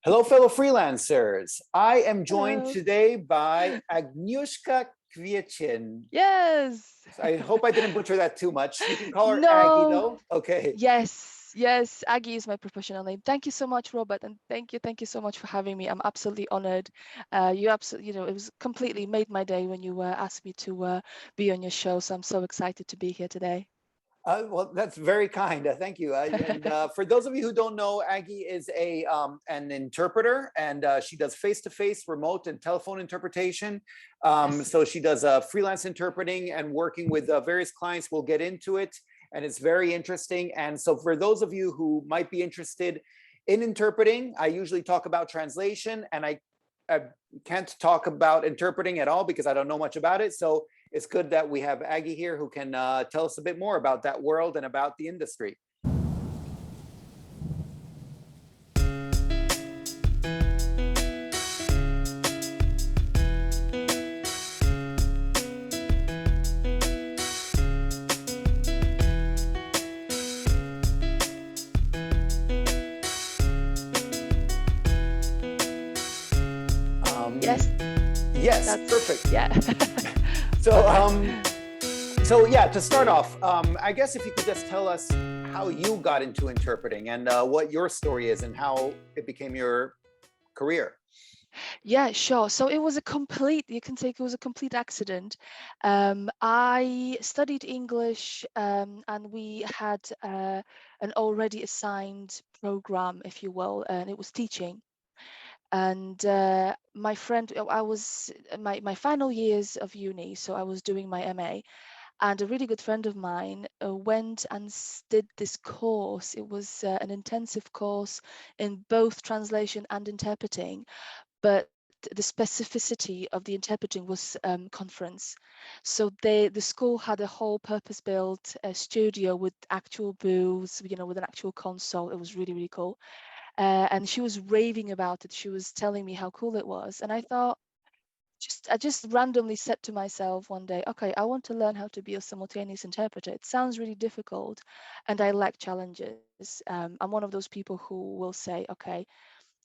Hello, fellow freelancers. I am joined Hello. today by Agnieszka Kwiecien. Yes. I hope I didn't butcher that too much. You can call her Aggie, No. though. Okay. Yes. Aggie is my professional name. Thank you so much, Robert, and thank you so much for having me. I'm absolutely honored. You absolutely, it was completely made my day when you asked me to be on your show. So I'm so excited to be here today. Well, that's very kind. Thank you. And for those of you who don't know, Aggie is an interpreter, and she does face-to-face, remote, and telephone interpretation. Yes. So she does freelance interpreting and working with various clients. We'll get into it, and it's very interesting. And so for those of you who might be interested in interpreting, I usually talk about translation, and I can't talk about interpreting at all because I don't know much about it. So it's good that we have Aggie here who can tell us a bit more about that world and about the industry. Yes. Yes, That's perfect. yeah. So, so yeah, to start off, I guess if you could just tell us how you got into interpreting and what your story is and how it became your career. Yeah, sure. So it was a complete, you can say it was a complete accident. I studied English and we had an already assigned program, if you will, and it was teaching. And my friend, I was my final years of uni, so I was doing my MA, and a really good friend of mine went and did this course. It was an intensive course in both translation and interpreting, but the specificity of the interpreting was conference. So the school had a whole purpose-built studio with actual booths, with an actual console. It was really, really cool. And she was raving about it. She was telling me how cool it was. And I just randomly said to myself one day, okay, I want to learn how to be a simultaneous interpreter. It sounds really difficult and I like challenges. I'm one of those people who will say, okay,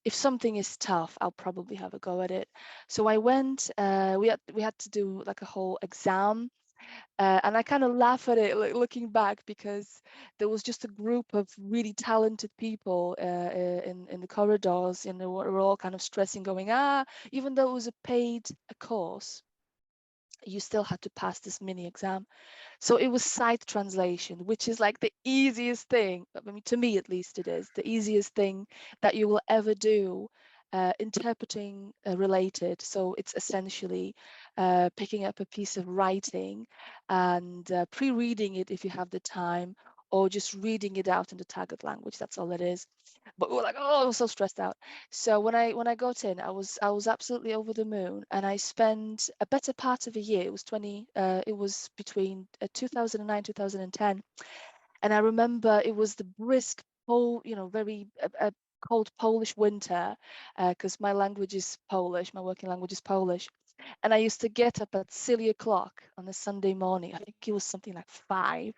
if something is tough, I'll probably have a go at it. So I went. We had to do like a whole exam, and I kind of laugh at it looking back because there was just a group of really talented people in the corridors, and they were all kind of stressing, going, even though it was a paid course, you still had to pass this mini exam. So it was sight translation, which is like the easiest thing. I mean, to me at least, it is the easiest thing that you will ever do. Interpreting related. So it's essentially picking up a piece of writing and pre-reading it if you have the time, or just reading it out in the target language. That's all it is. But we were like, oh, I was so stressed out. So when I got in, I was absolutely over the moon, and I spent a better part of a year. It was between 2009 2010, and I remember it was the brisk very cold Polish winter, because my language is Polish, my working language is Polish, and I used to get up at silly o'clock on a Sunday morning. I think it was something like 5,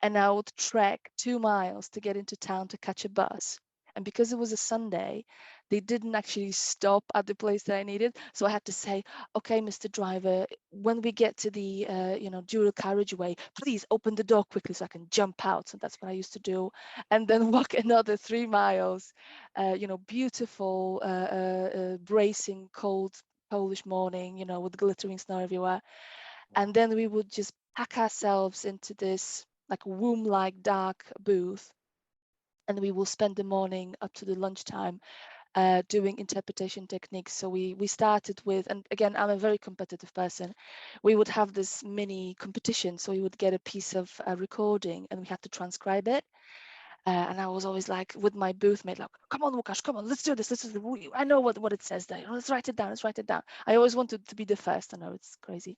and I would trek 2 miles to get into town to catch a bus. And because it was a Sunday, they didn't actually stop at the place that I needed. So I had to say, okay, Mr. Driver, when we get to the dual carriageway, please open the door quickly so I can jump out. So that's what I used to do. And then walk another 3 miles, beautiful, bracing cold Polish morning, with glittering snow everywhere. And then we would just pack ourselves into this like womb-like dark booth, and we will spend the morning up to the lunchtime doing interpretation techniques. So we started with, and again, I'm a very competitive person. We would have this mini competition. So we would get a piece of recording and we had to transcribe it. And I was always like with my booth mate, like, come on, Łukasz, come on, let's do this. I know what it says there. Let's write it down. Let's write it down. I always wanted to be the first. I know it's crazy.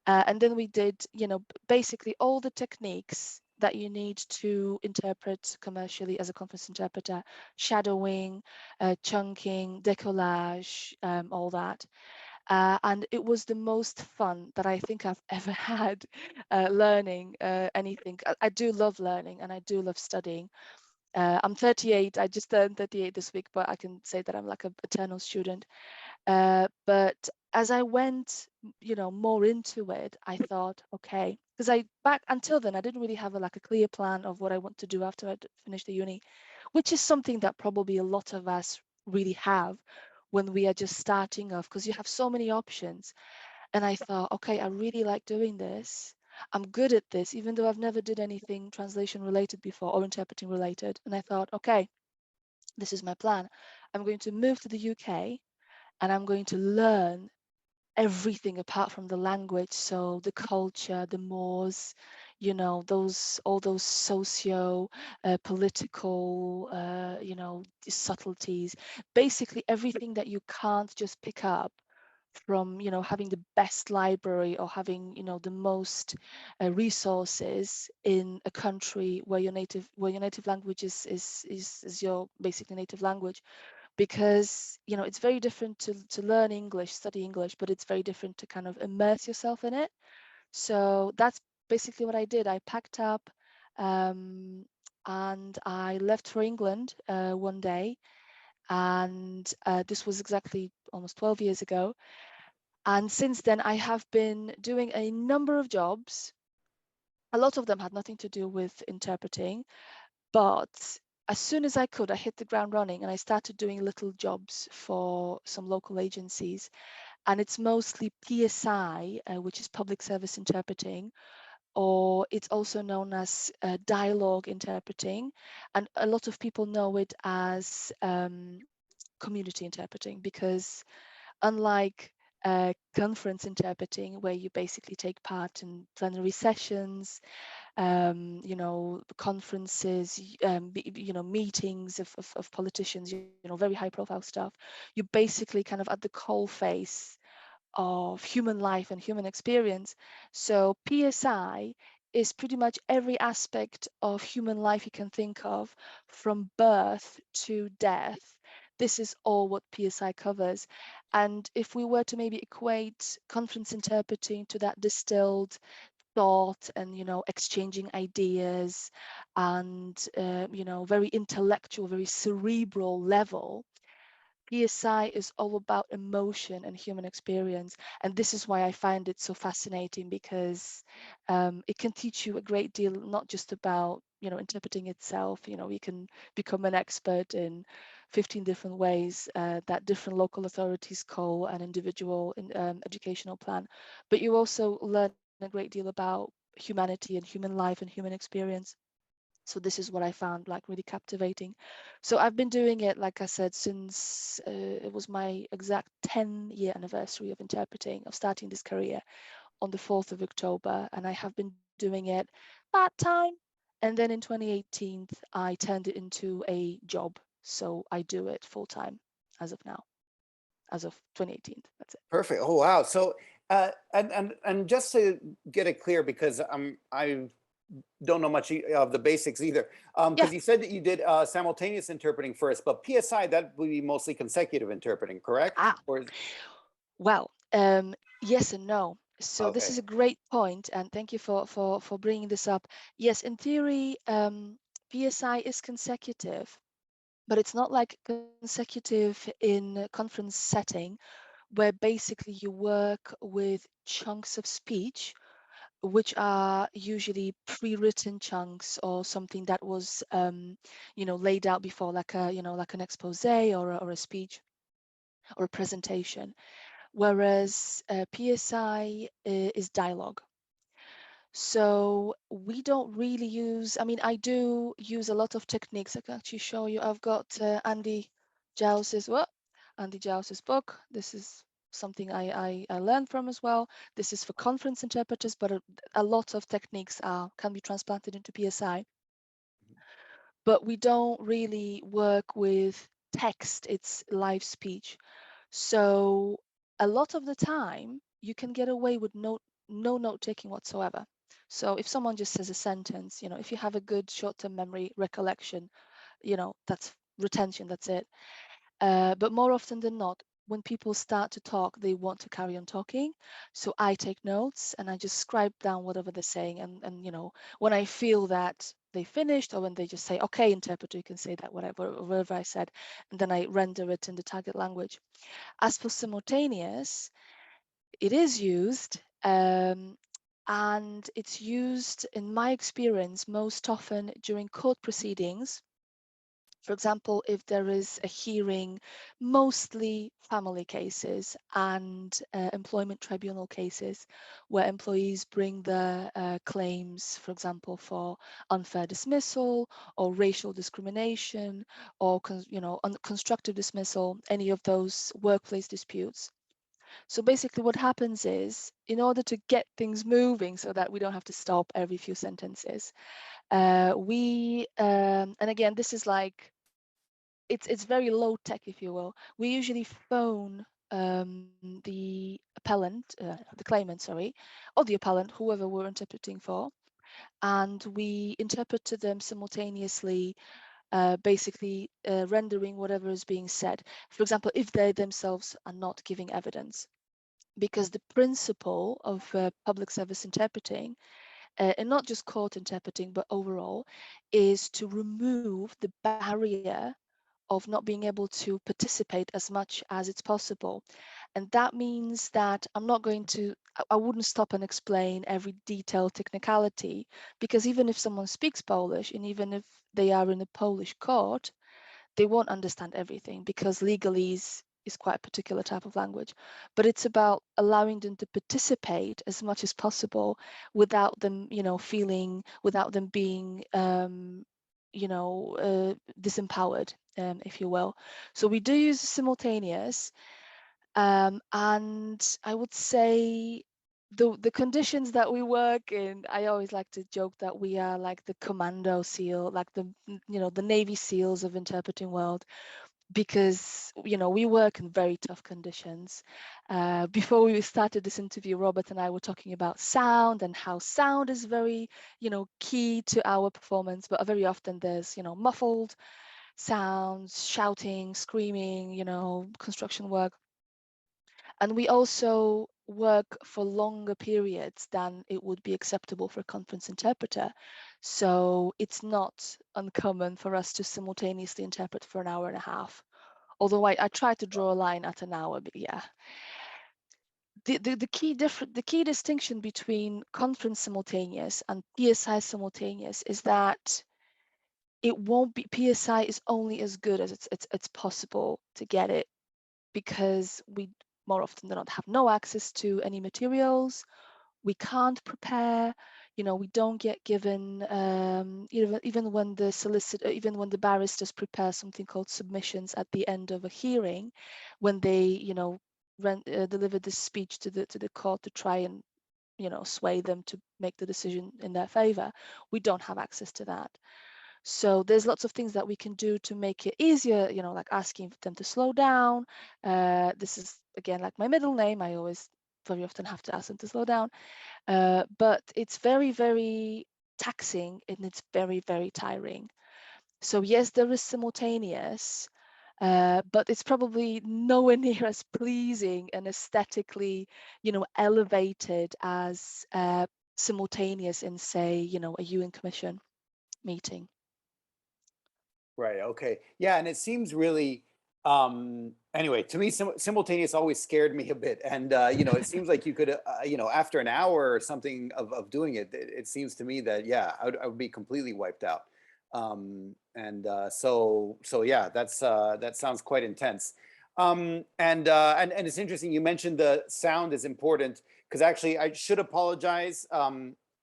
And then we did, basically all the techniques that you need to interpret commercially as a conference interpreter: shadowing, chunking, decollage, all that. And it was the most fun that I think I've ever had learning anything. I do love learning and I do love studying, I'm 38. I just turned 38 this week, but I can say that I'm like a eternal student. But as I went, more into it, I thought, okay, because I back until then I didn't really have like a clear plan of what I want to do after I finish the uni, which is something that probably a lot of us really have when we are just starting off, because you have so many options. And I thought, okay, I really like doing this. I'm good at this, even though I've never did anything translation related before or interpreting related. And I thought, okay, this is my plan. I'm going to move to the UK and I'm going to learn everything apart from the language. So the culture, the mores, those all those socio political, subtleties, basically everything that you can't just pick up from having the best library or having the most resources in a country where your native language is your basically native language, because it's very different to learn English, study English, but it's very different to kind of immerse yourself in it. So that's basically what I did. I packed up, um, and I left for England one day, and this was exactly almost 12 years ago. And since then, I have been doing a number of jobs. A lot of them had nothing to do with interpreting, but as soon as I could, I hit the ground running and I started doing little jobs for some local agencies. And it's mostly PSI, which is public service interpreting, or it's also known as dialogue interpreting. And a lot of people know it as community interpreting, because unlike conference interpreting, where you basically take part in plenary sessions, conferences, meetings of politicians, very high profile stuff, you're basically kind of at the coal face of human life and human experience. So PSI is pretty much every aspect of human life you can think of, from birth to death. This is all what PSI covers. And if we were to maybe equate conference interpreting to that distilled thought and exchanging ideas and very intellectual, very cerebral level, PSI is all about emotion and human experience. And this is why I find it so fascinating, because it can teach you a great deal, not just about, interpreting itself. You can become an expert in 15 different ways that different local authorities call an individual educational plan. But you also learn a great deal about humanity and human life and human experience. So this is what I found like really captivating. So I've been doing it, like I said, since it was my exact 10-year anniversary of interpreting, of starting this career on the 4th of October. And I have been doing it part-time. And then in 2018, I turned it into a job. So I do it full-time as of now, as of 2018. That's it. Perfect. Oh, wow. So, and just to get it clear, because I don't know much of the basics either. Yeah. Because you said that you did simultaneous interpreting first, but PSI, that would be mostly consecutive interpreting, correct? Ah, Or well, yes and no. So this okay. is a great point, and thank you for bringing this up. Yes, in theory, PSI is consecutive, but it's not like consecutive in a conference setting, where basically you work with chunks of speech, which are usually pre-written chunks or something that was, laid out before, like like an expose or a speech or a presentation. Whereas PSI is dialogue. So we don't really use, I mean, I do use a lot of techniques. I can actually show you. I've got Andy Jows's book. This is something I learned from as well. This is for conference interpreters, but a lot of techniques can be transplanted into PSI. But we don't really work with text, it's live speech. So a lot of the time you can get away with no note taking whatsoever. So if someone just says a sentence, if you have a good short-term memory recollection, that's retention, that's it. But more often than not, when people start to talk, they want to carry on talking. So I take notes and I just scribe down whatever they're saying. And when I feel that they finished, or when they just say, okay, interpreter, you can say that, whatever I said, and then I render it in the target language. As for simultaneous, it is used, and it's used, in my experience, most often during court proceedings. For example, if there is a hearing, mostly family cases and employment tribunal cases, where employees bring their claims, for example, for unfair dismissal or racial discrimination or constructive dismissal, any of those workplace disputes. So basically what happens is, in order to get things moving so that we don't have to stop every few sentences, and again, this is like, it's very low tech, if you will. We usually phone the appellant, the claimant, sorry, or the appellant, whoever we're interpreting for, and we interpret to them simultaneously, basically rendering whatever is being said. For example, if they themselves are not giving evidence, because the principle of public service interpreting, and not just court interpreting, but overall, is to remove the barrier of not being able to participate as much as it's possible. And that means that I wouldn't stop and explain every detailed technicality, because even if someone speaks Polish, and even if they are in a Polish court, they won't understand everything, because legalese is quite a particular type of language. But it's about allowing them to participate as much as possible without them, without them being, disempowered, if you will. So we do use simultaneous, and I would say the conditions that we work in, I always like to joke that we are like the commando SEAL, like the Navy SEALs of interpreting world, because we work in very tough conditions. Before we started this interview, Robert and I were talking about sound and how sound is very key to our performance, but very often there's muffled sounds, shouting, screaming, construction work. And we also work for longer periods than it would be acceptable for a conference interpreter. So it's not uncommon for us to simultaneously interpret for an hour and a half. Although I try to draw a line at an hour, but yeah. The key distinction between conference simultaneous and PSI simultaneous is that it won't be, PSI is only as good as it's possible to get it, because we more often than not have no access to any materials. We can't prepare, we don't get given, even when the solicitor, even when the barristers prepare something called submissions at the end of a hearing, when they, deliver this speech to the court to try and, sway them to make the decision in their favor, we don't have access to that. So there's lots of things that we can do to make it easier, like asking them to slow down. This is, again, like my middle name. I always very often have to ask them to slow down. But it's very, very taxing, and it's very, very tiring. So yes, there is simultaneous, but it's probably nowhere near as pleasing and aesthetically, elevated as simultaneous in, say, a UN Commission meeting. Right. Okay. Yeah. And it seems really, anyway, to me, simultaneous always scared me a bit. And, it seems like you could, after an hour or something of doing it, it seems to me that, yeah, I would be completely wiped out. So yeah, that sounds quite intense. And it's interesting. You mentioned the sound is important, because actually I should apologize,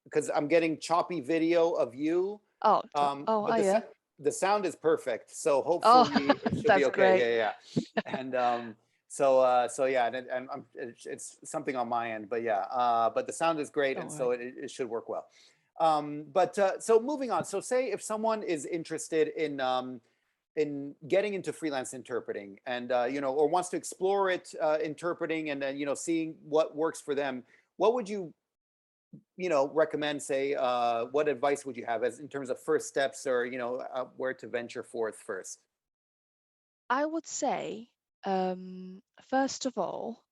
because I'm getting choppy video of you. Oh, oh, But yeah. the sound is perfect, so Oh, hopefully it should be that's okay. great. Yeah, yeah. And so yeah, and it's something on my end, but yeah, but the sound is great, Don't and so worry. it should work well. So moving on. So say if someone is interested in getting into freelance interpreting, and or wants to explore it, interpreting, and then seeing what works for them, what would you recommend, say, what advice would you have as in terms of first steps, or where to venture forth first? I would say, first of all,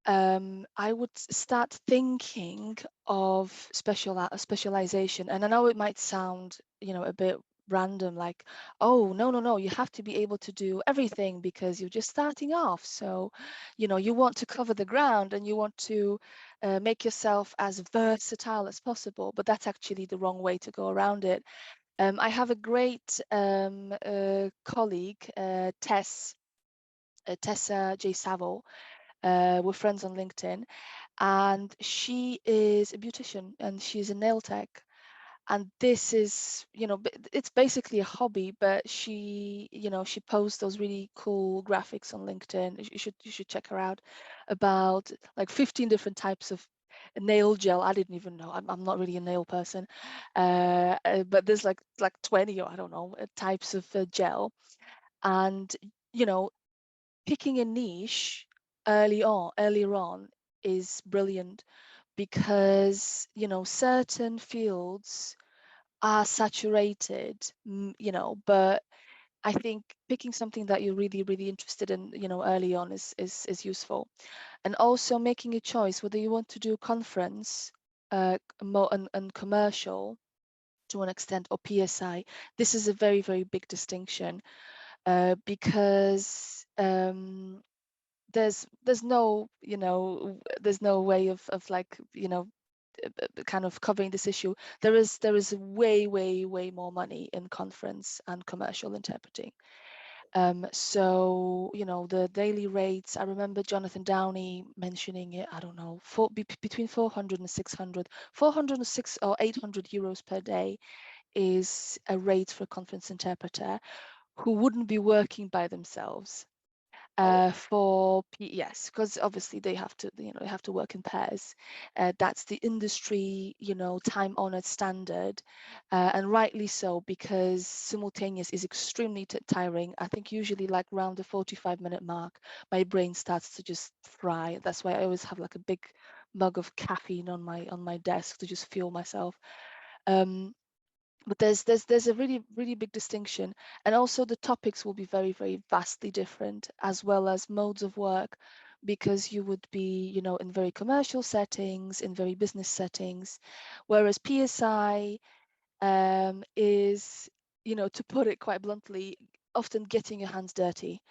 I would start thinking of specialization. And I know it might sound, a bit random, like, oh, no, no, no, you have to be able to do everything because you're just starting off. So, you want to cover the ground and you want to make yourself as versatile as possible. But that's actually the wrong way to go around it. I have a great colleague, Tessa J. Saville. We're friends on LinkedIn, and she is a beautician and she's a nail tech. And this is, it's basically a hobby, but she posts those really cool graphics on LinkedIn. You should check her out, about like 15 different types of nail gel. I didn't even know. I'm not really a nail person, but there's like 20, or I don't know, types of gel. And you know picking a niche earlier on is brilliant, because certain fields are saturated, but I think picking something that you're really, really interested in, early on is useful. And also making a choice whether you want to do conference, and commercial to an extent, or PSI. This is a very, very big distinction, because there's no way of like, kind of covering this issue. There is way, way, way more money in conference and commercial interpreting. So the daily rates, I remember Jonathan Downey mentioning it, I don't know, between 400 and 600, 406 or 800 euros per day is a rate for a conference interpreter who wouldn't be working by themselves. Oh, Yes, because obviously they have to work in pairs. That's the industry, time-honored standard, and rightly so, because simultaneous is extremely tiring. I think usually like around the 45-minute mark, my brain starts to just fry. That's why I always have like a big mug of caffeine on my desk to just fuel myself. Um, but there's a really, really big distinction, and also the topics will be very, very vastly different, as well as modes of work, because you would be in very commercial settings, in very business settings, whereas PSI is, to put it quite bluntly, often getting your hands dirty.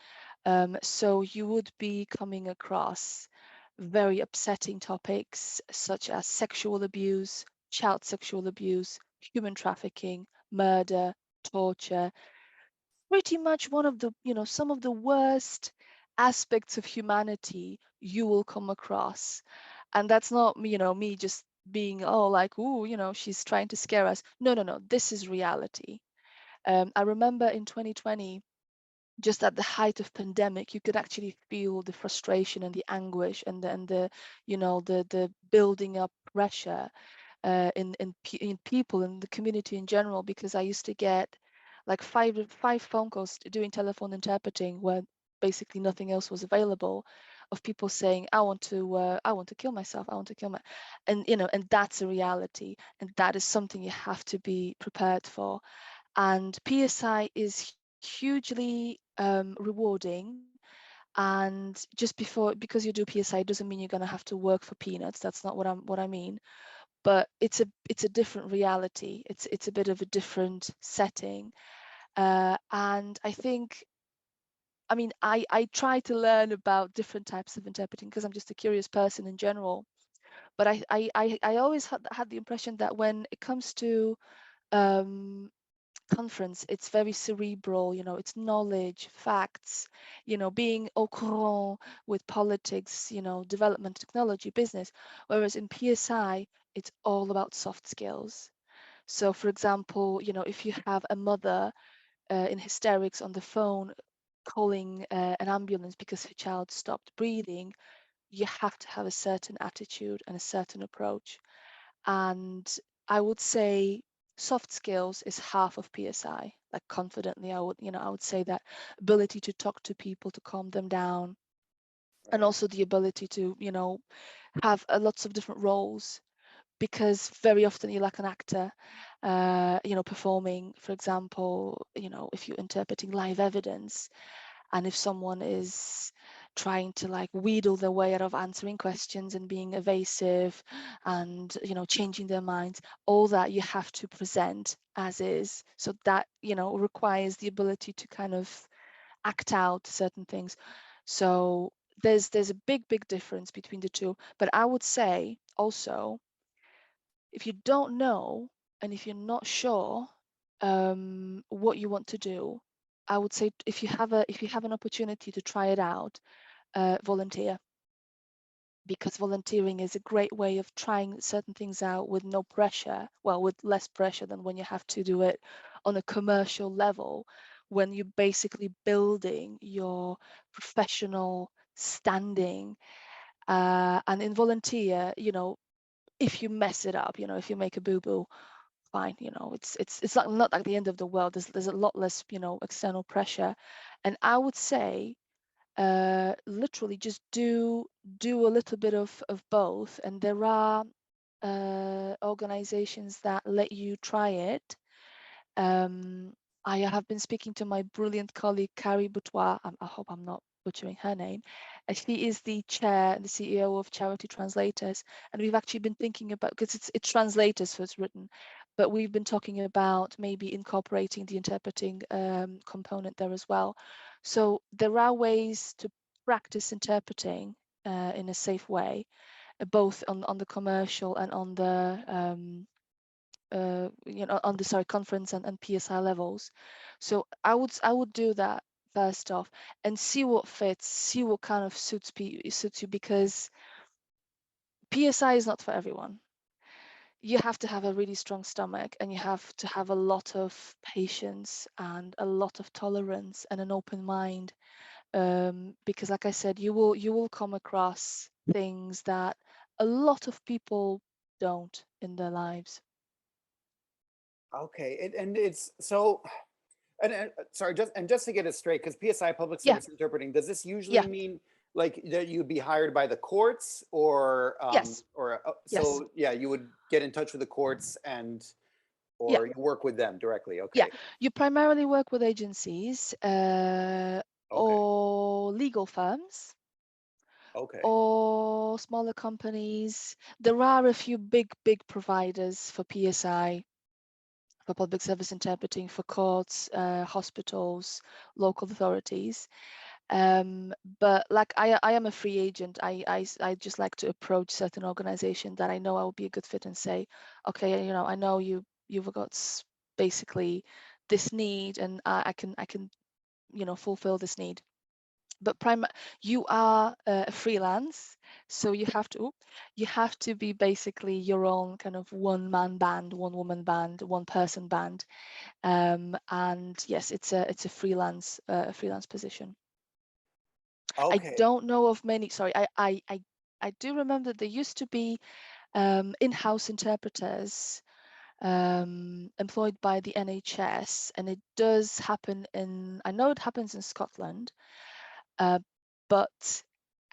So you would be coming across very upsetting topics such as sexual abuse, child sexual abuse, human trafficking, murder, torture. Pretty much one of the, some of the worst aspects of humanity you will come across. And that's not me just being, oh, like, ooh, she's trying to scare us. No, no, no, this is reality. I remember in 2020, just at the height of pandemic, you could actually feel the frustration and the anguish, and the the building up pressure, in people in the community in general, because I used to get like five phone calls doing telephone interpreting, where basically nothing else was available, of people saying, I want to kill myself, I want to kill my, and that's a reality, and that is something you have to be prepared for. And PSI is hugely rewarding. And because you do PSI doesn't mean you're going to have to work for peanuts. That's not what I mean. But it's a different reality. It's a bit of a different setting. And I think, I mean, I try to learn about different types of interpreting because I'm just a curious person in general. But I always had the impression that when it comes to um, conference, it's very cerebral, it's knowledge, facts, being au courant with politics, development, technology, business. Whereas in PSI, it's all about soft skills. So for example, if you have a mother in hysterics on the phone calling an ambulance because her child stopped breathing, you have to have a certain attitude and a certain approach. And I would say soft skills is half of PSI. Like confidently, I would say that ability to talk to people, to calm them down, and right. also the ability to, have lots of different roles, because very often you're like an actor, performing, for example, if you're interpreting live evidence, and if someone is trying to like wheedle their way out of answering questions and being evasive and, you know, changing their minds. All that you have to present as is. So that, you know, requires the ability to kind of act out certain things. So there's a big difference between the two. But I would say also, if you don't know and if you're not sure what you want to do, I would say if you have an opportunity to try it out, volunteer, because volunteering is a great way of trying certain things out with no pressure, well, with less pressure than when you have to do it on a commercial level, when you're basically building your professional standing. And in volunteer, you know, if you mess it up, you know, if you make a boo-boo, fine, you know, it's not like the end of the world. There's a lot less, you know, external pressure. And I would say literally just do a little bit of both, and there are organizations that let you try it. um, I have been speaking to my brilliant colleague Carrie Boutois. I hope I'm not butchering her name. She is the chair and the CEO of Charity Translators, and we've actually been thinking about, because it's translators, so it's written, but we've been talking about maybe incorporating the interpreting component there as well. So there are ways to practice interpreting in a safe way, both on the commercial and on the you know, on the conference and PSI levels. So I would do that first off and see what fits, see what kind of suits you, because PSI is not for everyone. You have to have a really strong stomach, and you have to have a lot of patience and a lot of tolerance and an open mind, because like I said, you will come across things that a lot of people don't in their lives. Okay, and it's so, and sorry, just to get it straight, because PSI, public Yeah, service interpreting, does this usually yeah, mean like that you'd be hired by the courts, yes, or yes. so yeah, you would get in touch with the courts and Yeah, or you work with them directly? yeah. Okay, You primarily work with agencies okay, or legal firms okay, or smaller companies. There are a few big providers for PSI, for public service interpreting, for courts, hospitals, local authorities. But like I am a free agent. I just like to approach certain organizations that I know I will be a good fit and say, okay, you know, I know you've got basically this need, and I can you know, fulfill this need. But you are a freelance, so you have to be basically your own kind of one man band, one woman band, one person band. And yes, it's a freelance position. I okay. don't know of many. Sorry, I do remember there used to be in-house interpreters employed by the NHS, and it does happen in. I know it happens in Scotland, uh, but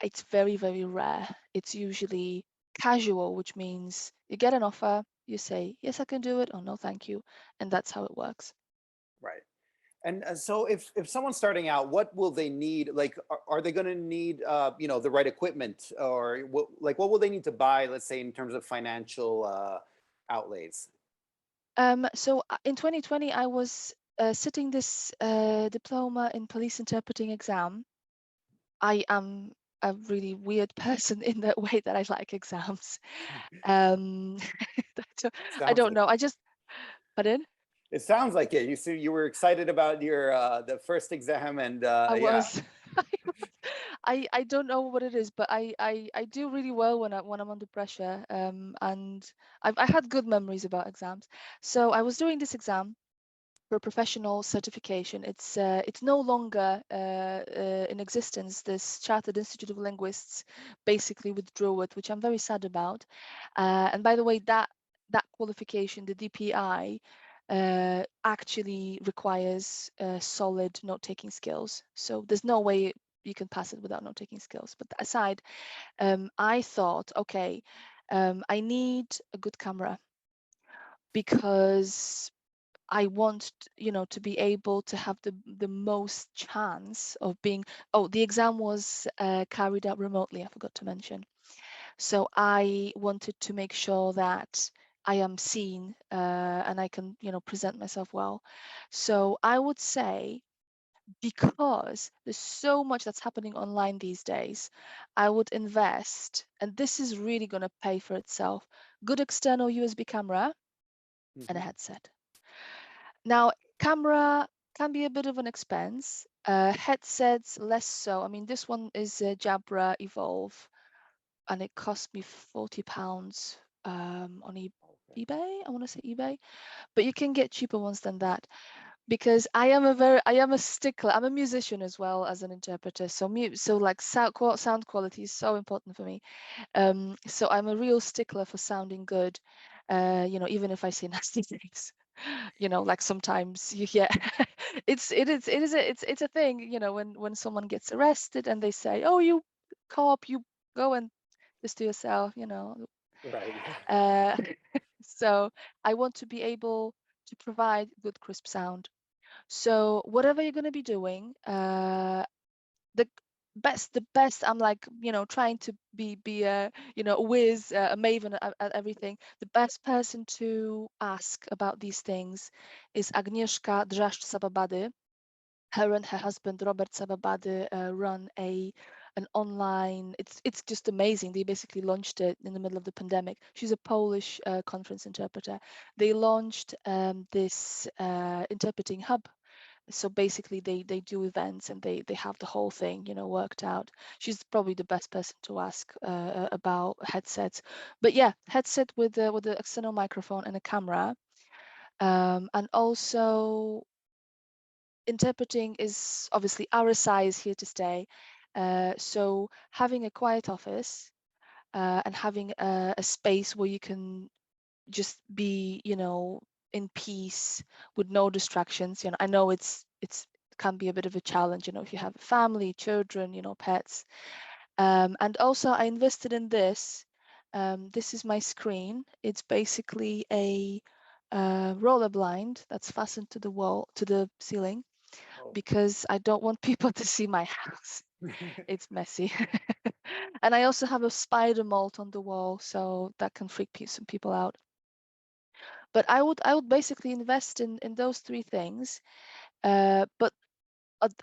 it's very rare. It's usually casual, which means you get an offer, you say yes, I can do it, or no, thank you, and that's how it works. Right. And so if someone's starting out, what will they need? Like, are they going to need, you know, the right equipment, or what, like, what will they need to buy, let's say, in terms of financial outlays? So in 2020, I was sitting this diploma in police interpreting exam. I am a really weird person in that way that I like exams. Um, I don't I Sounds don't like know. it. Pardon? It sounds like it. You see, you were excited about your the first exam, and I yeah, was. I don't know what it is, but I do really well when I'm under pressure. And I had good memories about exams. So I was doing this exam for professional certification. It's no longer in existence. This Chartered Institute of Linguists basically withdrew it, which I'm very sad about. And by the way, that qualification, the DPI, actually requires solid note-taking skills. So there's no way you can pass it without note-taking skills. But that aside, I thought, okay, I need a good camera, because I want, to be able to have the most chance of being. Oh, the exam was carried out remotely, I forgot to mention. So I wanted to make sure that I am seen and I can, present myself well. So I would say, because there's so much that's happening online these days, I would invest, and this is really going to pay for itself, good external USB camera and a Mhm. headset. Now, camera can be a bit of an expense. Headsets, less so. I mean, this one is a Jabra Evolve, and it cost me £40 on Okay. eBay. I want to say eBay, but you can get cheaper ones than that, because I am a stickler. I'm a musician as well as an interpreter, so like sound quality is so important for me. So I'm a real stickler for sounding good, even if I say nasty things. Like sometimes you hear it's a thing, when someone gets arrested and they say, "Oh, you cop, you go and just to yourself," Right. uh, so I want to be able to provide good crisp sound. So whatever you're going to be doing, the the best, I'm like, trying to be a whiz, a maven at everything. The best person to ask about these things is Agnieszka Drzaszcz Sababady. Her and her husband Robert Sababady run an online, it's just amazing. They basically launched it in the middle of the pandemic. She's a Polish conference interpreter. They launched this interpreting hub. So basically they do events, and they have the whole thing, worked out. She's probably the best person to ask about headsets. But yeah, headset with the external microphone and a camera. And also, interpreting is obviously our size here to stay. So having a quiet office and having a space where you can just be, in peace with no distractions. I know it's can be a bit of a challenge, if you have a family, children, pets. And also I invested in this. This is my screen. It's basically a roller blind that's fastened to the wall, to the ceiling, Oh. because I don't want people to see my house. It's messy. And I also have a spider mold on the wall, so that can freak some people out. But I would basically invest in those three things. But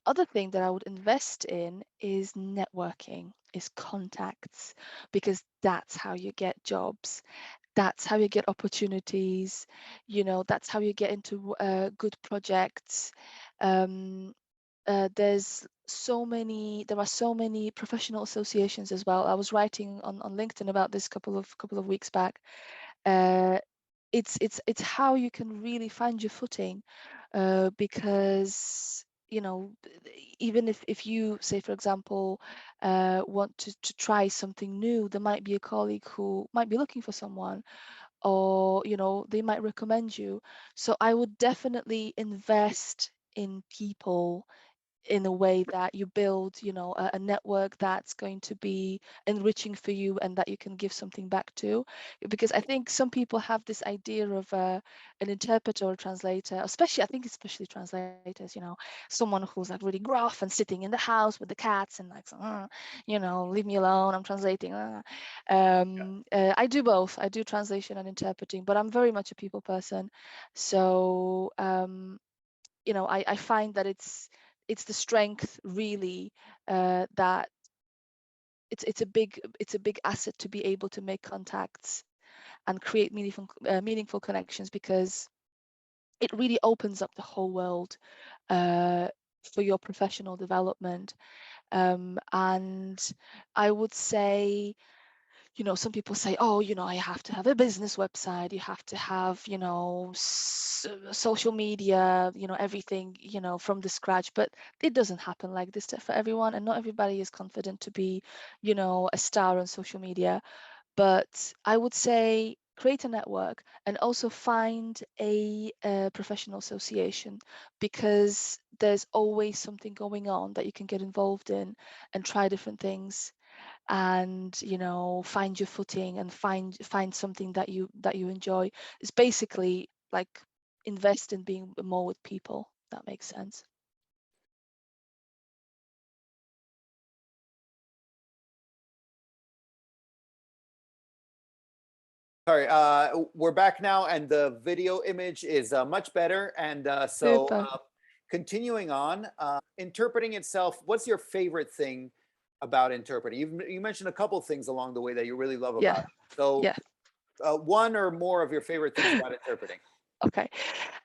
other thing that I would invest in is networking, is contacts, because that's how you get jobs. That's how you get opportunities. That's how you get into good projects. Um, there are so many professional associations as well. I was writing on LinkedIn about this couple of weeks back. Uh, it's how you can really find your footing, because even if you say, for example, want to try something new, there might be a colleague who might be looking for someone, or they might recommend you. So I would definitely invest in people in a way that you build, a network that's going to be enriching for you and that you can give something back to. Because I think some people have this idea of an interpreter or translator, especially translators, someone who's like really gruff and sitting in the house with the cats and like, leave me alone, I'm translating. I do both. I do translation and interpreting, but I'm very much a people person. So I find that it's the strength really, that it's a big asset to be able to make contacts and create meaningful connections, because it really opens up the whole world uh, for your professional development. And I would say, some people say, oh, I have to have a business website, you have to have, social media, everything, from the scratch. But it doesn't happen like this for everyone, and not everybody is confident to be, a star on social media. But I would say create a network, and also find a professional association, because there's always something going on that you can get involved in and try different things, and find your footing and find something that you enjoy. It's basically like invest in being more with people. That makes sense. Sorry, we're back now, and the video image is much better. And Super. continuing on, interpreting itself, what's your favorite thing about interpreting? You mentioned a couple things along the way that you really love Yeah. about it. So Yeah. one or more of your favorite things about interpreting. Okay.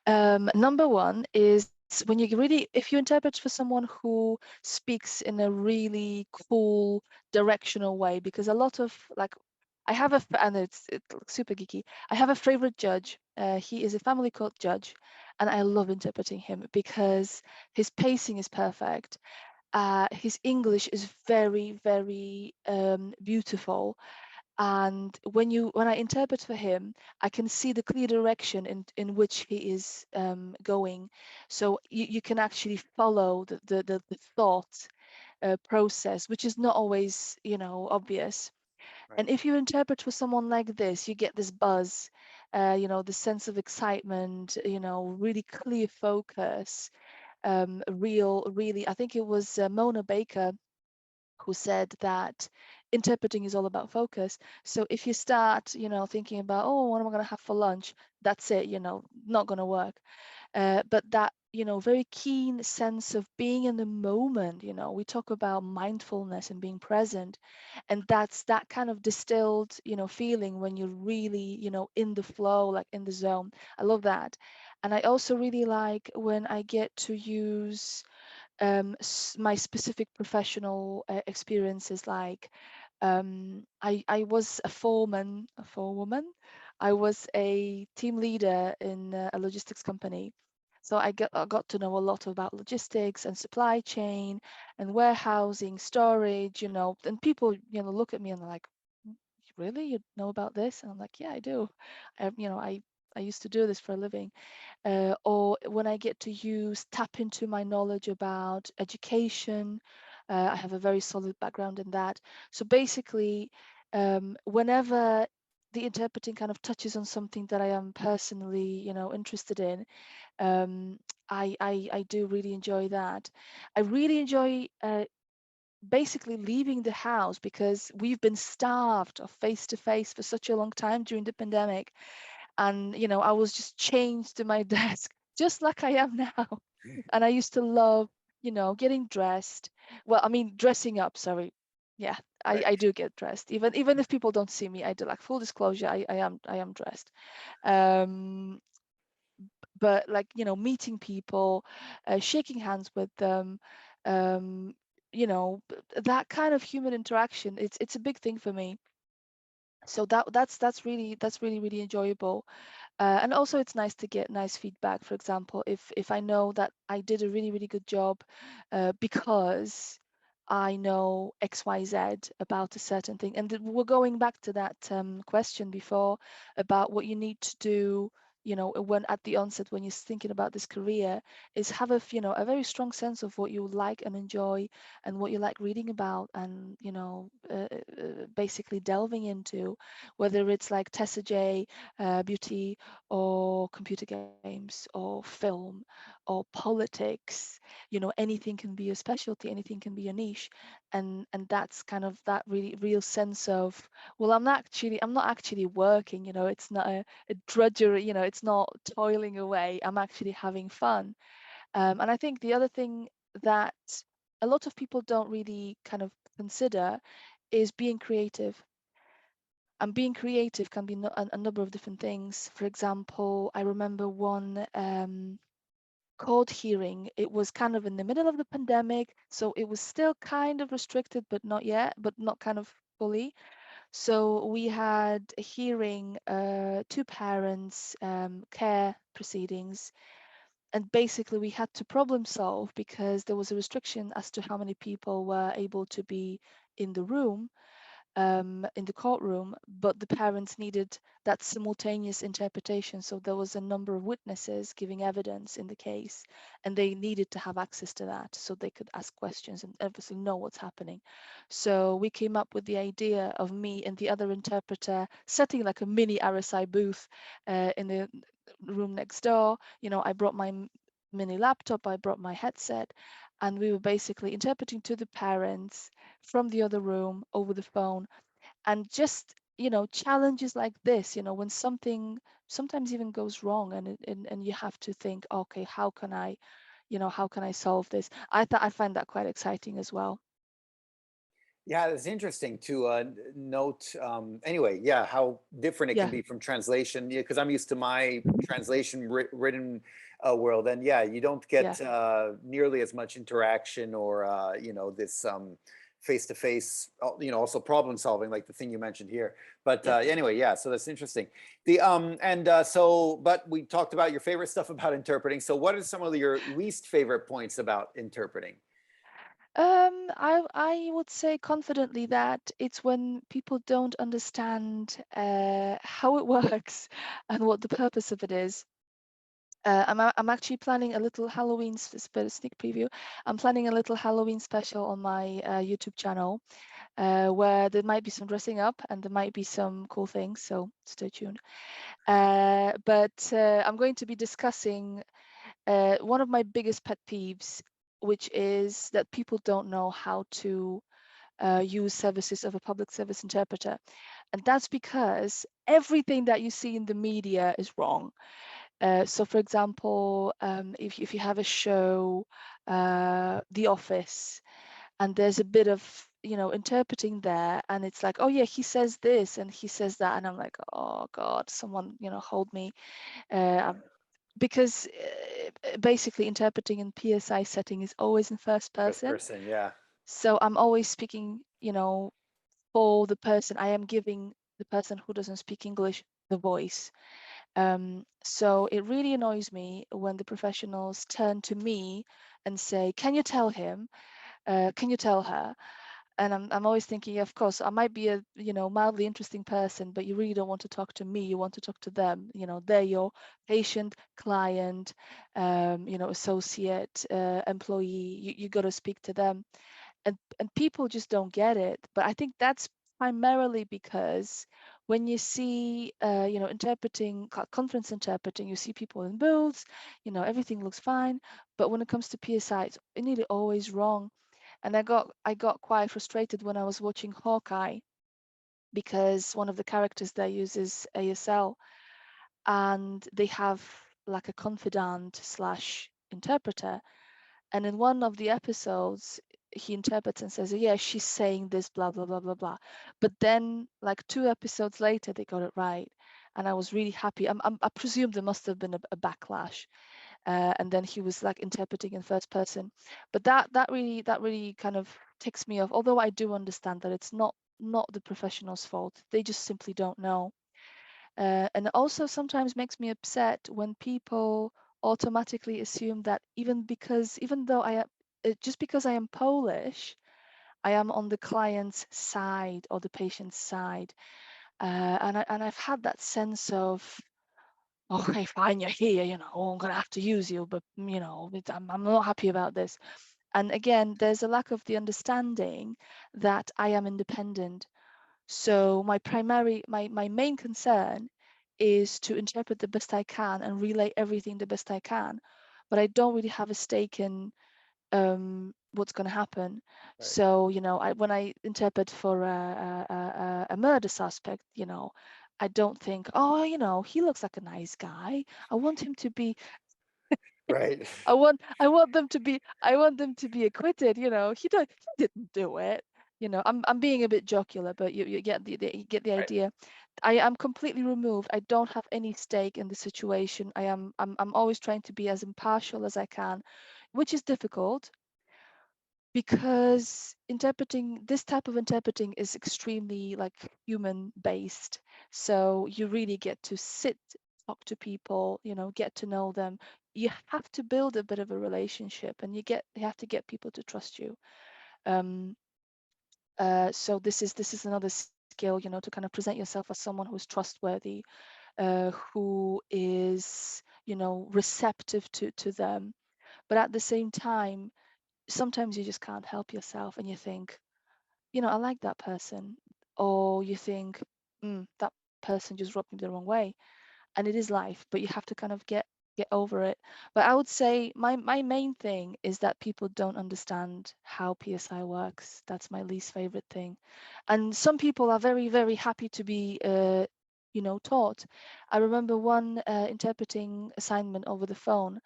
Number one is when you really, if you interpret for someone who speaks in a really cool, directional way, because a lot of like, I have and it's super geeky. I have a favorite judge. He is a family court judge, and I love interpreting him because his pacing is perfect. His English is very, very beautiful, and when I interpret for him, I can see the clear direction in which he is going. So you can actually follow the thought process, which is not always, obvious. Right. And if you interpret for someone like this, you get this buzz, the sense of excitement, really clear focus, really. I think it was Mona Baker who said that interpreting is all about focus. So if you start, thinking about, oh, what am I going to have for lunch? That's it, not going to work. But that, very keen sense of being in the moment, we talk about mindfulness and being present. And that's that kind of distilled, feeling when you're really, in the flow, like in the zone. I love that. And I also really like when I get to use my specific professional experiences, like I was a foreman, a forewoman. I was a team leader in a logistics company. So I got to know a lot about logistics and supply chain and warehousing, storage, and people, look at me and they're like, "Mm, really? You know about this?" And I'm like, yeah, I do. I used to do this for a living. Or when I get to tap into my knowledge about education. I have a very solid background in that. So basically, whenever the interpreting kind of touches on something that I am personally, interested in, um, I do really enjoy that. I really enjoy basically leaving the house because we've been starved of face to face for such a long time during the pandemic, and I was just chained to my desk just like I am now. And I used to love, getting dressed. Well, I mean, dressing up, sorry. Yeah, Right. I do get dressed. Even if people don't see me, I do. Like, full disclosure, I am dressed. Um, but like, meeting people, shaking hands with them, um, that kind of human interaction, it's a big thing for me. So that's really really enjoyable. And also it's nice to get nice feedback. For example, if I know that I did a really really good job because I know XYZ about a certain thing. And we're going back to that question before about what you need to do, when at the onset, when you're thinking about this career, is have a very strong sense of what you like and enjoy and what you like reading about, and, basically delving into, whether it's like Tessa J, beauty, or computer games, or film, or politics. Anything can be a specialty, anything can be a niche. And that's kind of that really real sense of, well, I'm not actually working. It's not a drudgery. It's not toiling away. I'm actually having fun. And I think the other thing that a lot of people don't really kind of consider is being creative. And being creative can be a number of different things. For example, I remember one court hearing. It was kind of in the middle of the pandemic, so it was still kind of restricted, but not yet, but not kind of fully. So we had a hearing, two parents, care proceedings, and basically we had to problem solve because there was a restriction as to how many people were able to be in the room, in the courtroom, but the parents needed that simultaneous interpretation. So there was a number of witnesses giving evidence in the case, and they needed to have access to that so they could ask questions and obviously know what's happening. So we came up with the idea of me and the other interpreter setting like a mini RSI booth in the room next door. I brought my mini laptop, I brought my headset, and we were basically interpreting to the parents from the other room over the phone. And just challenges like this, when something sometimes even goes wrong, and you have to think, okay, how can I solve this? I find that quite exciting as well. Yeah, it's interesting to note. Anyway, yeah, how different it can Yeah, be from translation. Yeah, because I'm used to my translation written world, and yeah, you don't yeah, get nearly as much interaction or this face-to-face. Also problem solving, like the thing you mentioned here. But yeah. anyway, yeah, so that's interesting. The and so, but we talked about your favorite stuff about interpreting. So, what are some of your least favorite points about interpreting? I would say confidently that it's when people don't understand how it works and what the purpose of it is. I'm actually planning a little Halloween sneak preview. I'm planning a little Halloween special on my YouTube channel, where there might be some dressing up and there might be some cool things. So stay tuned. But I'm going to be discussing one of my biggest pet peeves, which is that people don't know how to use services of a public service interpreter. And that's because everything that you see in the media is wrong. So for example, if you have a show, The Office, and there's a bit of interpreting there, and it's like, oh yeah, he says this and he says that, and I'm like, oh god, someone hold me. Because basically interpreting in PSI setting is always in first First person. person, yeah. So I'm always speaking, for the person. I am giving the person who doesn't speak English the voice. So it really annoys me when the professionals turn to me and say, can you tell him? Can you tell her? And I'm always thinking, of course, I might be a mildly interesting person, but you really don't want to talk to me. You want to talk to them. They're your patient, client, associate, employee. You got to speak to them, and people just don't get it. But I think that's primarily because when you see interpreting, conference interpreting, you see people in booths, everything looks fine, but when it comes to PSI, it's nearly always wrong. And I got quite frustrated when I was watching Hawkeye, because one of the characters there uses ASL, and they have like a confidant slash interpreter. And in one of the episodes, he interprets and says, yeah, she's saying this, blah, blah, blah, blah, blah. But then, like 2 episodes later, they got it right. And I was really happy. I presume there must have been a backlash. And then he was like interpreting in first person. But that really kind of ticks me off. Although I do understand that it's not the professional's fault. They just simply don't know. And it also sometimes makes me upset when people automatically assume that even though just because I am Polish, I am on the client's side or the patient's side. And I've had that sense of, okay, fine, you're here, I'm gonna have to use you, but I'm not happy about this. And again, there's a lack of the understanding that I am independent. So my main concern is to interpret the best I can and relay everything the best I can, but I don't really have a stake in what's going to happen. Right. So when I interpret for a murder suspect, I don't think, oh, he looks like a nice guy. I want him to be Right. I want them to be acquitted. He didn't do it. I'm being a bit jocular, but you get you get the Right. idea. I am completely removed. I don't have any stake in the situation. I'm always trying to be as impartial as I can, which is difficult because interpreting this type of interpreting is extremely like human based. So you really get to sit, talk to people, get to know them. You have to build a bit of a relationship, and you have to get people to trust you. um so this is another skill, to kind of present yourself as someone who's trustworthy, who is receptive to them. But at the same time, sometimes you just can't help yourself, and you think, I like that person. Or you think, that person just rubbed me the wrong way. and it is life, but you have to kind of get over it. But I would say my main thing is that people don't understand how PSI works. That's my least favorite thing. And some people are very, very happy to be taught. I remember one interpreting assignment over the phone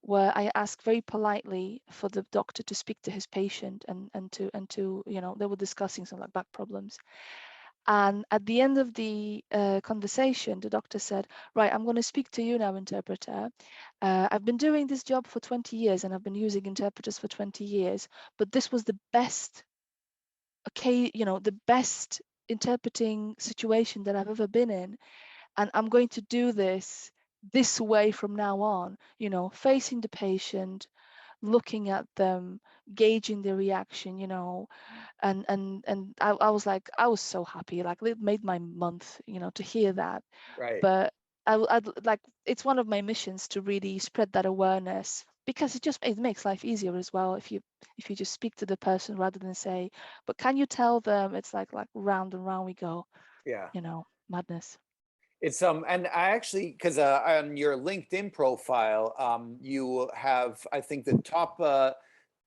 where I asked very politely for the doctor to speak to his patient, and to they were discussing some like back problems. And at the end of the conversation, the doctor said, "Right, I'm going to speak to you now, interpreter. I've been doing this job for 20 years and I've been using interpreters for 20 years, but this was the best, okay, the best interpreting situation that I've ever been in. And I'm going to do this way from now on, facing the patient, looking at them, gauging the reaction, and I was like, I was so happy, like it made my month, to hear that. Right. But I'd like, it's one of my missions to really spread that awareness, because it makes life easier as well if you just speak to the person rather than say, but can you tell them? It's like round and round we go, Yeah. madness. It's and I actually, because on your LinkedIn profile, you have, I think, the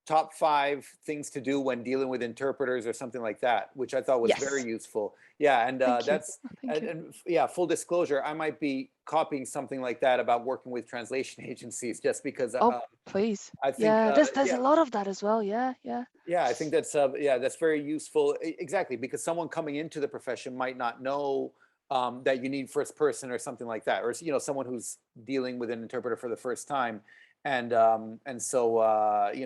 top 5 things to do when dealing with interpreters or something like that, which I thought was very Yes. useful. Yeah, and Thank you. that's Oh, thank you. yeah, full disclosure, I might be copying something like that about working with translation agencies, just because Oh, please. I think Yeah, there's yeah, a lot of that as well. Yeah, yeah. yeah, I think that's yeah, that's very useful. Exactly, because someone coming into the profession might not know that you need first person or something like that, or someone who's dealing with an interpreter for the first time, and so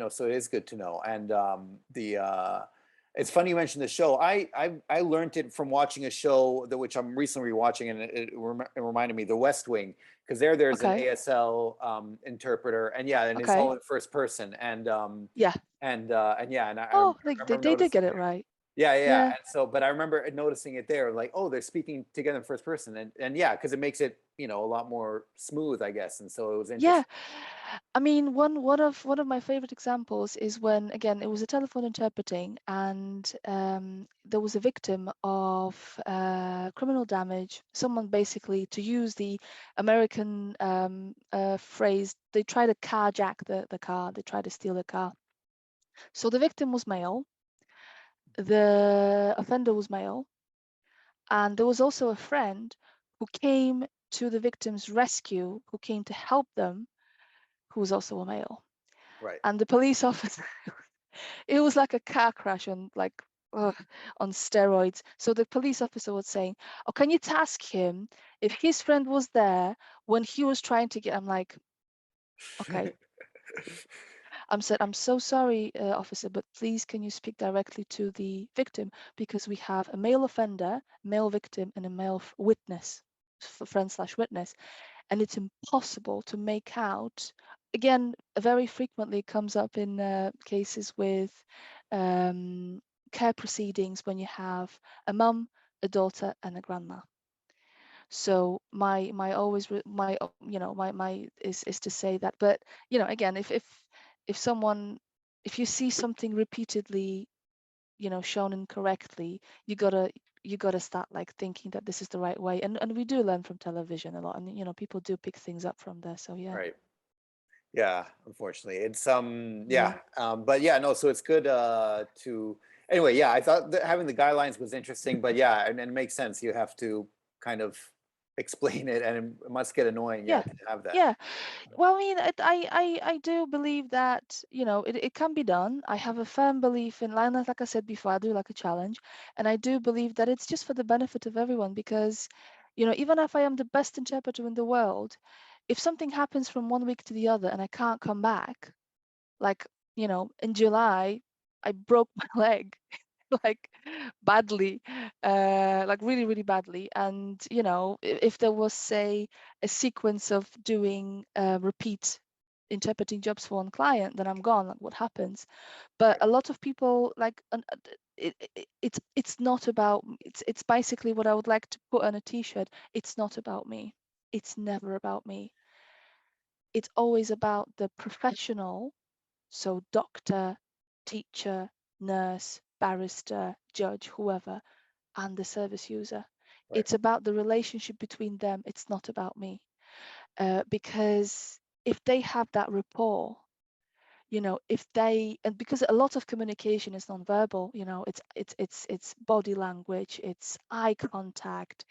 so it is good to know. And the it's funny you mentioned the show. I learned it from watching a show that which I'm recently rewatching, and it reminded me, The West Wing, because there's an Okay. ASL interpreter, and yeah, and it's all Okay. in first person, Yeah. and yeah, and I Oh, they remember they did noticing get it there. right. Yeah, yeah, Yeah. and so, but I remember noticing it there, like, oh, they're speaking together in first person, and yeah, because it makes it a lot more smooth, I guess, and so it was Yeah. interesting. I mean, one of my favorite examples is when, again, it was a telephone interpreting, and there was a victim of criminal damage. Someone, basically, to use the American phrase, they tried to carjack the car. They tried to steal the car. So the victim was male, the offender was male, and there was also a friend who came to the victim's rescue, who came to help them, who was also a male. Right. And the police officer, it was like a car crash on ugh, on steroids. So the police officer was saying, "Oh, can you task him if his friend was there when he was trying to get?" I'm like, "Okay." I'm so sorry, officer, but please can you speak directly to the victim, because we have a male offender, male victim, and a male witness, friend/witness, and it's impossible to make out. Again, very frequently comes up in cases with care proceedings when you have a mum, a daughter, and a grandma. So my always my my is to say that. But again, if someone, if you see something repeatedly shown incorrectly, you gotta start like thinking that this is the right way. And we do learn from television a lot, and people do pick things up from there. So yeah. Right. Yeah, unfortunately. It's Yeah. yeah. But yeah, no, so it's good to anyway, yeah, I thought that having the guidelines was interesting, but yeah, and it makes sense. You have to kind of explain it, and it must get annoying, yeah, Yeah. to have that. Yeah. Well, I mean, I do believe that it can be done. I have a firm belief in, like I said before, I do like a challenge, and I do believe that it's just for the benefit of everyone, because even if I am the best interpreter in the world, if something happens from one week to the other and I can't come back, like in July, I broke my leg, like badly, like really, really badly. And if there was, say, a sequence of doing repeat interpreting jobs for one client, then I'm gone. Like, what happens? But Right. a lot of people, like, it's not about, it's basically what I would like to put on a t-shirt. It's not about me. It's never about me. It's always about the professional. So doctor, teacher, nurse, barrister, judge, whoever, and the service user. Right. It's about the relationship between them. It's not about me. Because if they have that rapport, if they, and because a lot of communication is nonverbal, it's body language, it's eye contact,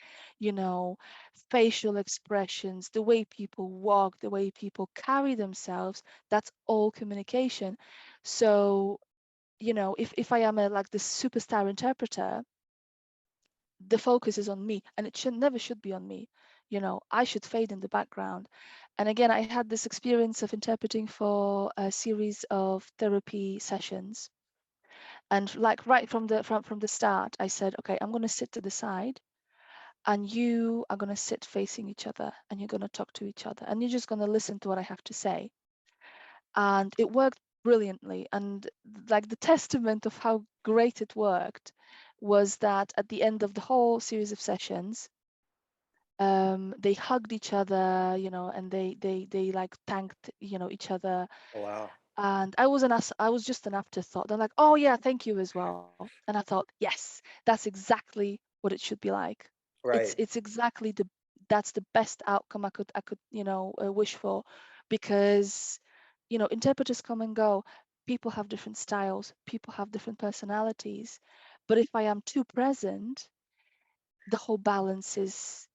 facial expressions, the way people walk, the way people carry themselves, that's all communication. So, if I am like the superstar interpreter, the focus is on me, and it never should be on me. I should fade in the background. And again, I had this experience of interpreting for a series of therapy sessions, and like right from the start, I said, okay, I'm going to sit to the side, and you are going to sit facing each other, and you're going to talk to each other, and you're just going to listen to what I have to say. And it worked brilliantly. And like the testament of how great it worked was that at the end of the whole series of sessions, they hugged each other, and they like thanked, each other. Oh, wow. And I was just an afterthought. They're like, oh yeah, thank you as well. And I thought, yes, that's exactly what it should be like. It's Right. it's exactly that's the best outcome I could wish for, because interpreters come and go. People have different styles. People have different personalities. But if I am too present, the whole balance is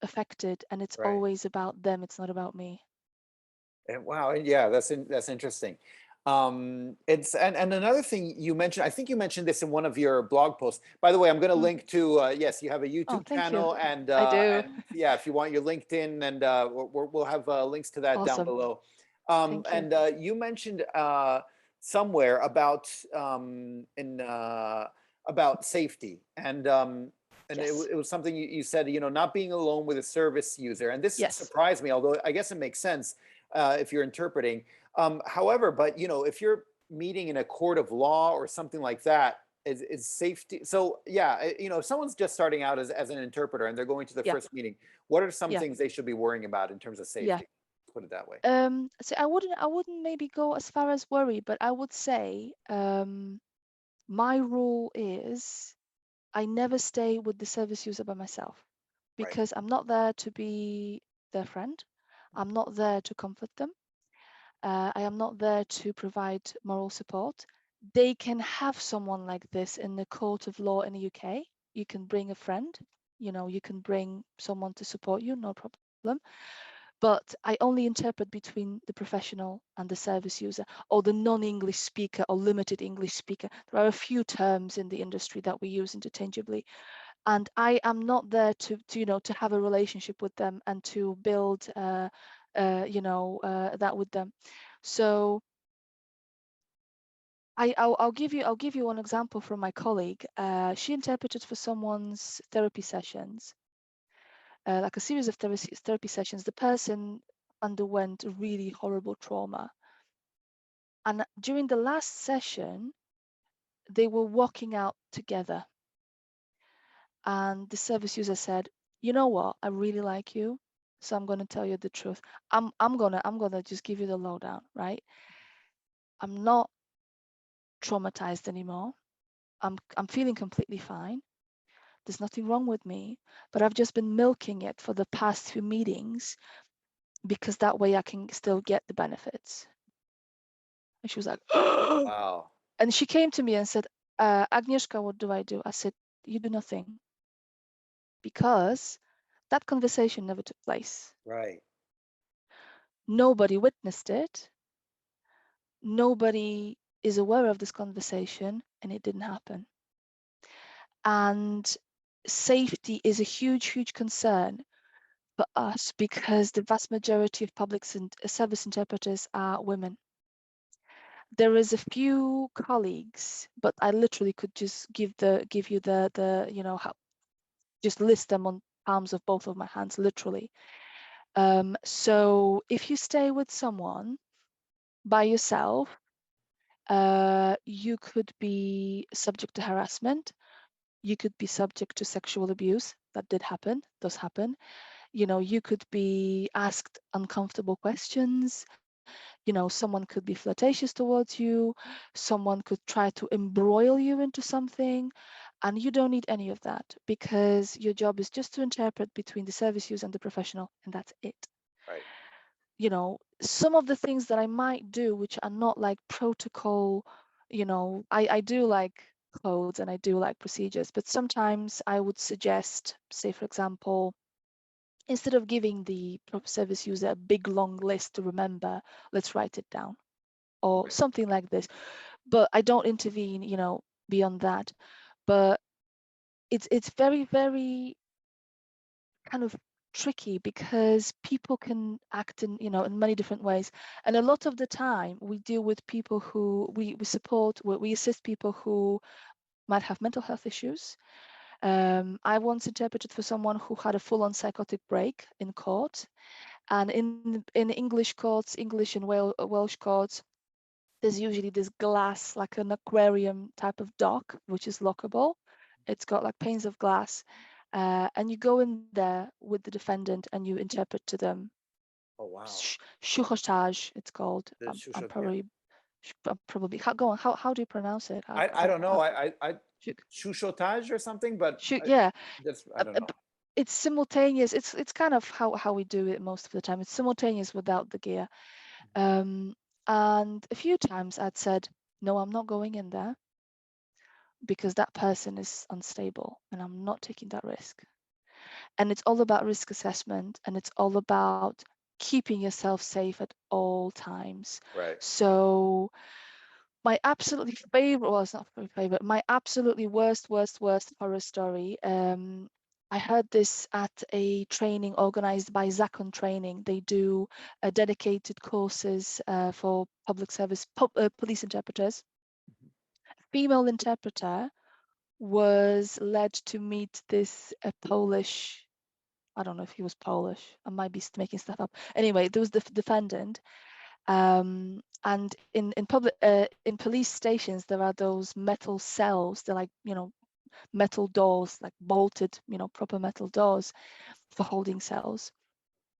affected, and it's Right. always about them, it's not about me. And wow, and yeah, that's interesting. It's and another thing you mentioned, I think you mentioned this in one of your blog posts. By the way, I'm going to Mm. link to yes, you have a Oh, YouTube thank you. channel, I do. and yeah, if you want your LinkedIn, and we'll have links to that down Awesome. below. Thank you. And you mentioned somewhere about about safety, and Yes. it was something you said, not being alone with a service user, and this Yes. surprised me, although I guess it makes sense if you're interpreting. However, but if you're meeting in a court of law or something like that, is safety. So yeah, if someone's just starting out as an interpreter and they're going to the Yeah. first meeting, what are some Yeah. things they should be worrying about in terms of Yeah. safety? Put it that way. So I wouldn't maybe go as far as worry, but I would say my rule is I never stay with the service user by myself, Right. because I'm not there to be their friend. I'm not there to comfort them. I am not there to provide moral support. They can have someone like this in the court of law in the UK. You can bring a friend, you can bring someone to support you, no problem. But I only interpret between the professional and the service user, or the non-English speaker or limited English speaker. There are a few terms in the industry that we use interchangeably. And I am not there to have a relationship with them and to build that with them. So I'll give you one example from my colleague. She interpreted for someone's therapy sessions, like a series of therapy sessions. The person underwent a really horrible trauma, and during the last session, they were walking out together, and the service user said, "You know what? I really like you, so I'm gonna tell you the truth. I'm gonna just give you the lowdown, right? I'm not traumatized anymore. I'm feeling completely fine. There's nothing wrong with me, but I've just been milking it for the past few meetings because that way I can still get the benefits." And she was like, Wow. and she came to me and said, Agnieszka, what do I do? I said, you do nothing, because that conversation never took place. Right. Nobody witnessed it. Nobody is aware of this conversation, and it didn't happen. And safety is a huge, huge concern for us, because the vast majority of public service interpreters are women. There is a few colleagues, but I literally could just give you the how, just list them on palms of both of my hands, literally. So if you stay with someone by yourself, you could be subject to harassment. You could be subject to sexual abuse. That does happen. You could be asked uncomfortable questions. Someone could be flirtatious towards you, someone could try to embroil you into something, and you don't need any of that, because your job is just to interpret between the service user and the professional, and that's it. Right. Some of the things that I might do, which are not like protocol, I do like codes and I do like procedures, but sometimes I would suggest, say, for example, instead of giving the service user a big long list to remember, let's write it down, or Right. something like this. But I don't intervene, beyond that. But it's very, very kind of tricky, because people can act in many different ways, and a lot of the time we deal with people who we support, we assist people who might have mental health issues. I once interpreted for someone who had a full-on psychotic break in court, and in English courts, English and Welsh courts, there's usually this glass, like an aquarium type of dock, which is lockable. It's got like panes of glass, and you go in there with the defendant and you interpret to them. Oh, wow. Shuhotage, it's called. The I'm shusha, yeah. probably go on. How do you pronounce it? I don't know. I Shuk- shushotage or something, but yeah. that's I uh, don't uh, know. It's simultaneous. It's kind of how we do it most of the time. It's simultaneous without the gear. Um, and a few times I'd said, no, I'm not going in there, because that person is unstable and I'm not taking that risk. And it's all about risk assessment, and it's all about keeping yourself safe at all times. Right. So my absolutely favorite, well, it's not my favorite, my absolutely worst horror story. I heard this at a training organized by Zacon Training. They do dedicated courses for public service, police interpreters. Female interpreter was led to meet this Polish, I don't know if he was Polish, I might be making stuff up. Anyway, there was the defendant. And in police stations, there are those metal cells. They're like, metal doors, like bolted, proper metal doors for holding cells.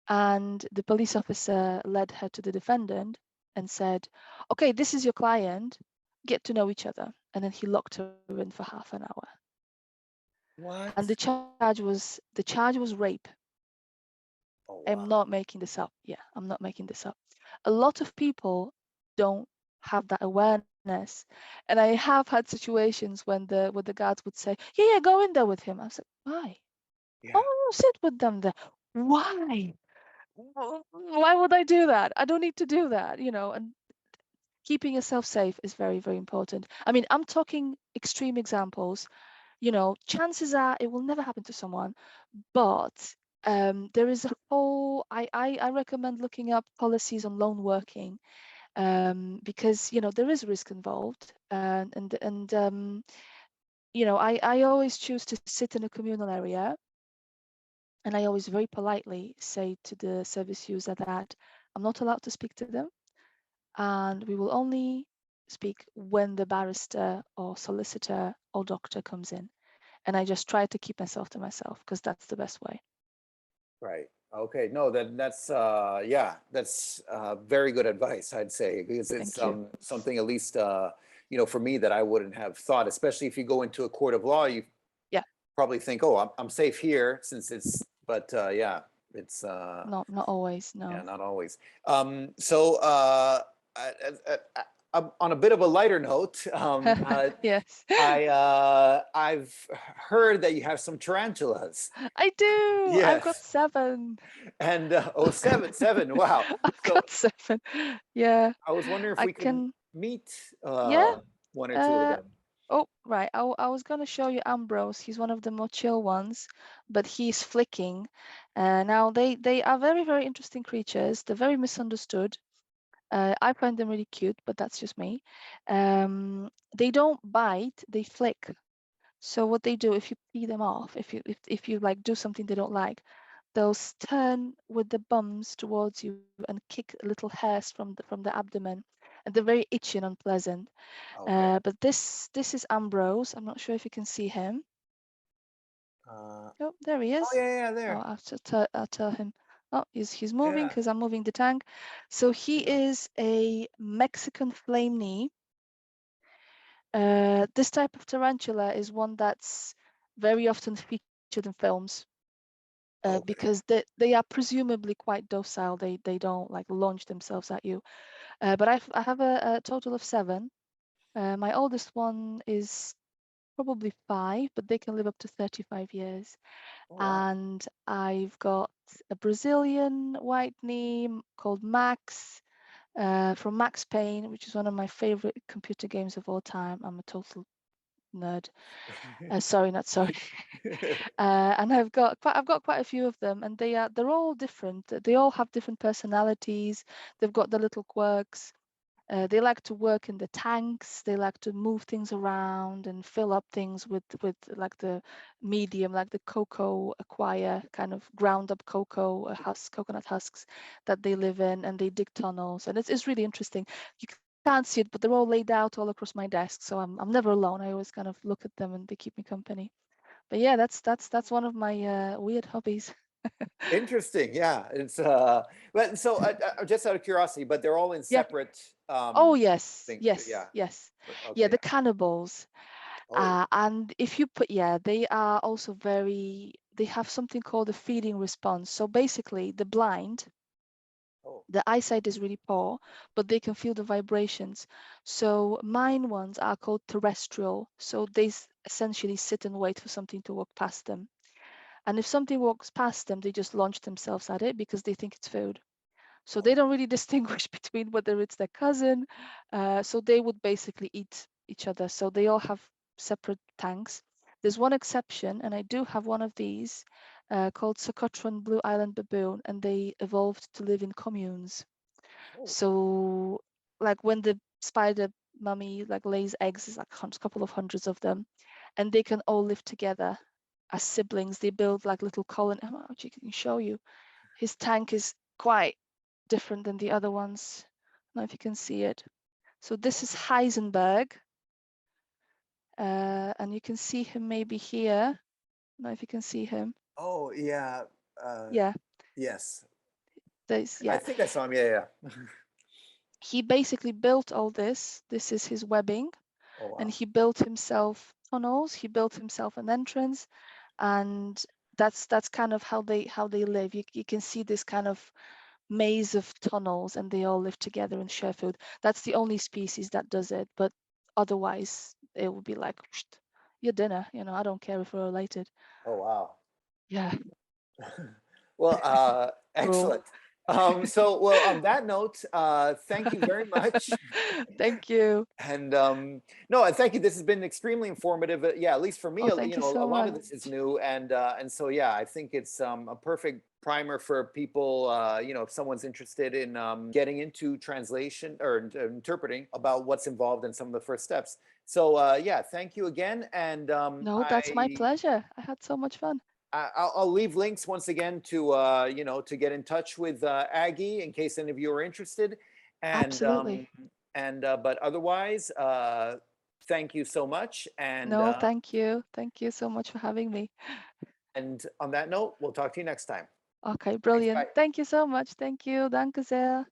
And the police officer led her to the defendant and said, okay, this is your client, get to know each other. And then he locked her in for half an hour. And What? the charge was rape. Oh, I'm wow. not making this up. Yeah, I'm not making this up. A lot of people don't have that awareness. And I have had situations when the guards would say, yeah, go in there with him. I was like, why? Yeah. Oh, sit with them there. Why? Why would I do that? I don't need to do that, and keeping yourself safe is very, very important. I mean, I'm talking extreme examples. Chances are it will never happen to someone, but there is a whole, I recommend looking up policies on loan working, because there is risk involved, I always choose to sit in a communal area, and I always very politely say to the service user that I'm not allowed to speak to them, and we will only speak when the barrister or solicitor or doctor comes in. And I just try to keep myself to myself, because that's the best way. Right. Okay. No, that's yeah, that's very good advice, I'd say, because it's Thank you. something at least for me that I wouldn't have thought, especially if you go into a court of law, you Yeah. probably think, oh, I'm safe here since it's, but yeah, it's Not always, yeah, no. not always. So on a bit of a lighter note, Yes. I've heard that you have some tarantulas. I do. I've got Yes. 7. And oh, seven. Wow. I've So got 7. Yeah, I was wondering if I we could can. meet Yeah. one or two of Uh, them. oh, right. I was gonna show you Ambrose. He's one of the more chill ones, but he's flicking. Now they are very, very interesting creatures. They're very misunderstood. I find them really cute, but that's just me. They don't bite, they flick. So what they do, if you pee them off, if you like do something they don't like, they'll turn with the bums towards you and kick little hairs from the abdomen, and they're very itchy and unpleasant. Okay. But this is Ambrose. I'm not sure if you can see him. Oh Oh, there he is. yeah, Oh, there. I'll tell him. Oh, he's moving Yeah. because I'm moving the tank. So he Yeah. is a Mexican flame knee. This type of tarantula is one that's very often featured in films Okay. because they are presumably quite docile. They don't like launch themselves at you. But I have a total of 7. My oldest one is probably 5, but they can live up to 35 years. Oh, wow. And I've got a Brazilian white knee called Max from Max Payne, which is one of my favorite computer games of all time. I'm a total nerd. Sorry, not sorry. And I've got quite a few of them, and they're all different. They all have different personalities. They've got the little quirks. They like to work in the tanks. They like to move things around and fill up things with like the medium, like the cocoa acquire kind of ground up cocoa coconut husks that they live in, and they dig tunnels. And it's really interesting. You can't see it, but they're all laid out all across my desk, so I'm never alone. I always kind of look at them, and they keep me company. But yeah, that's one of my weird hobbies. Interesting. Yeah. It's but so just out of curiosity, but they're all in Yeah. separate Oh yes, things. yes, Yeah. yes. Yeah, Okay. the cannibals. Oh. And if you put, yeah, they are also they have something called a feeding response. So basically, the blind, Oh. the eyesight is really poor, but they can feel the vibrations. So mine ones are called terrestrial. So they essentially sit and wait for something to walk past them. And if something walks past them, they just launch themselves at it because they think it's food. So they Oh. don't really distinguish between whether it's their cousin. So they would basically eat each other. So they all have separate tanks. There's one exception, and I do have one of these called Socotra Blue Island Baboon, and they evolved to live in communes. Oh. So like when the spider mummy like lays eggs, there's like a couple of hundreds of them, and they can all live together as siblings. They build like little colony. I actually can show you. His tank is quite different than the other ones. I don't know if you can see it. So this is Okay. Heisenberg, and you can see him maybe here. I don't know if you can see him. Oh, yeah. Uh, Yeah, yes. there's I yeah. think I saw him. Yeah. Yeah. He basically built all this. This is his webbing, Oh, and wow. he built himself tunnels. He built himself an entrance, and that's kind of how they live. You can see this kind of maze of tunnels, and they all live together and share food. That's the only species that does it, but otherwise it would be like your dinner. I don't care if we're related. Oh, wow. Yeah, Well, cruel. excellent. So, well, on that note, thank you very much. Thank you. And no, and thank you. This has been extremely informative. Yeah, at least for me, Oh, thank you a so lot of much. this is new, and so yeah, I think it's a perfect primer for people. If someone's interested in getting into translation or interpreting, about what's involved in some of the first steps. So yeah, thank you again, and No, that's my pleasure. I had so much fun. I'll leave links once again to to get in touch with Aggie in case any of you are interested, and Absolutely. but otherwise, thank you so much, No, thank you. Thank you so much for having me. and on that note, we'll talk to you next time. Okay, Thanks, brilliant. bye. Thank you so much. Thank you. Danke sehr.